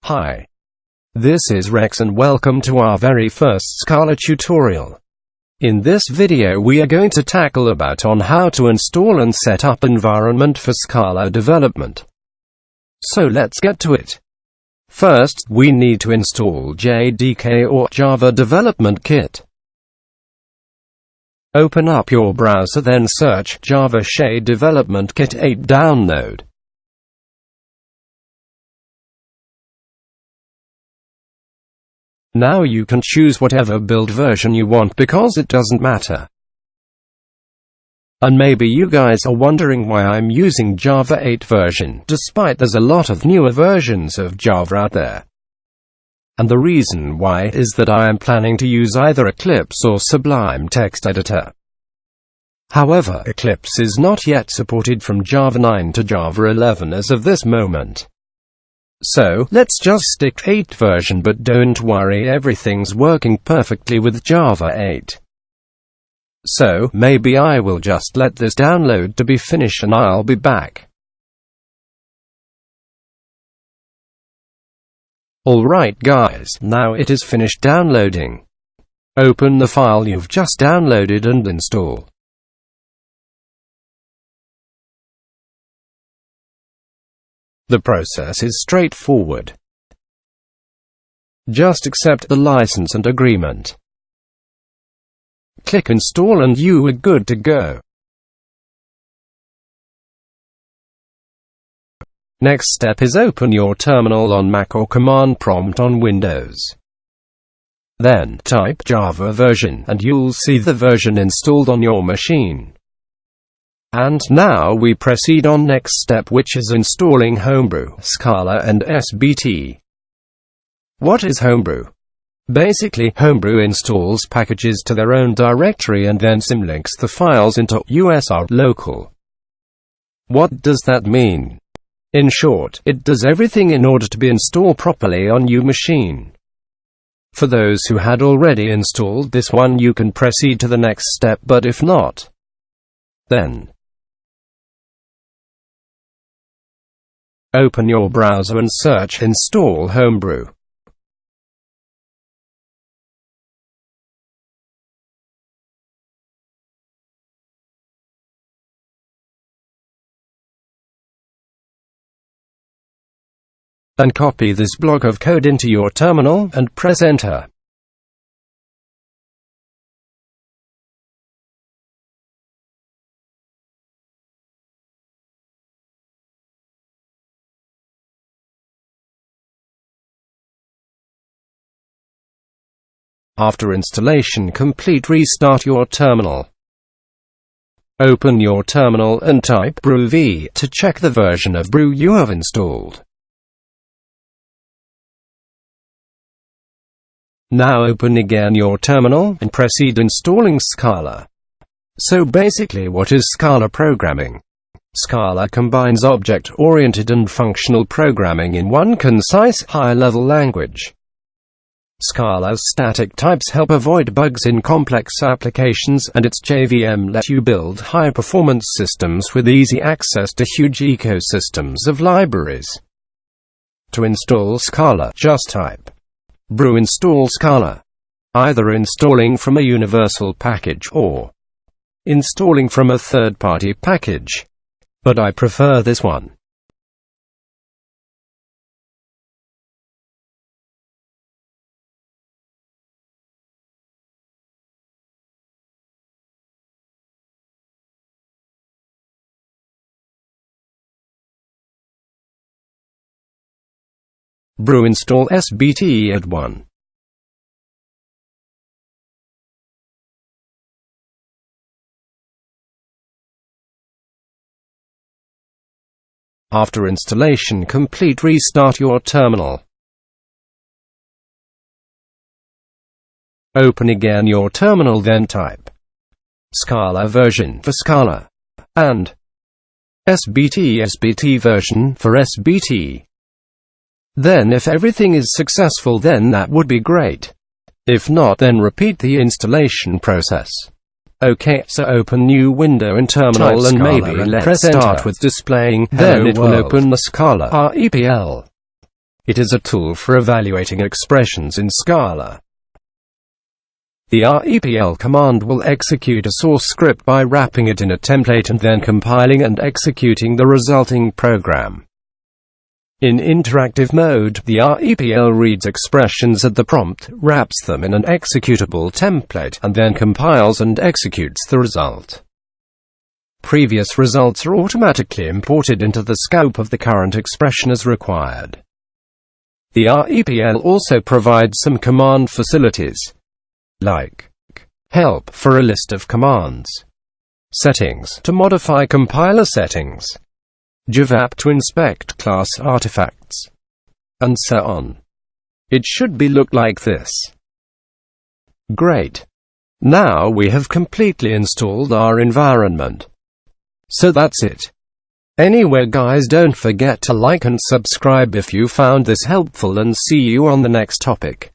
Hi. This is Rex and welcome to our very first Scala tutorial. In this video we are going to tackle about on how to install and set up environment for Scala development. So let's get to it. First, we need to install JDK or Java Development Kit. Open up your browser, then search Java Development Kit 8 download. Now you can choose whatever build version you want because it doesn't matter. And maybe you guys are wondering why I'm using Java 8 version, despite there's a lot of newer versions of Java out there. And the reason why is that I am planning to use either Eclipse or Sublime Text Editor. However, Eclipse is not yet supported from Java 9 to Java 11 as of this moment. So, let's just stick 8 version, but don't worry, everything's working perfectly with Java 8. So, maybe I will just let this download to be finished and I'll be back. Alright guys, now it is finished downloading. Open the file you've just downloaded and install. The process is straightforward. Just accept the license and agreement. Click install and you are good to go. Next step is open your terminal on Mac or command prompt on Windows. Then type Java version and you'll see the version installed on your machine. And now we proceed on next step, which is installing Homebrew, Scala and SBT. What is Homebrew? Basically, Homebrew installs packages to their own directory and then symlinks the files into USR local. What does that mean? In short, it does everything in order to be installed properly on your machine. For those who had already installed this one, you can proceed to the next step, but if not, then open your browser and search Install Homebrew. And copy this block of code into your terminal, and press enter. After installation complete, restart your terminal. Open your terminal and type brew v to check the version of brew you have installed. Now open again your terminal and proceed installing Scala. So basically, what is Scala programming? Scala combines object-oriented and functional programming in one concise, high-level language. Scala's static types help avoid bugs in complex applications, and its JVM lets you build high-performance systems with easy access to huge ecosystems of libraries. To install Scala, just type brew install Scala, either installing from a universal package or installing from a third-party package. But I prefer this one. Brew install SBT at 1. After installation complete, restart your terminal. Open again your terminal, then type Scala version for Scala and SBT version for SBT. Then if everything is successful, then that would be great. If not, then repeat the installation process. OK, so open new window in terminal and maybe let's start with displaying, then it will open the Scala REPL. It is a tool for evaluating expressions in Scala. The REPL command will execute a source script by wrapping it in a template and then compiling and executing the resulting program. In interactive mode, the REPL reads expressions at the prompt, wraps them in an executable template, and then compiles and executes the result. Previous results are automatically imported into the scope of the current expression as required. The REPL also provides some command facilities, like help for a list of commands, settings to modify compiler settings, javap to inspect class artifacts, and so on. It should look like this. Great. Now we have completely installed our environment. So that's it. Anyway guys, don't forget to like and subscribe if you found this helpful, and see you on the next topic.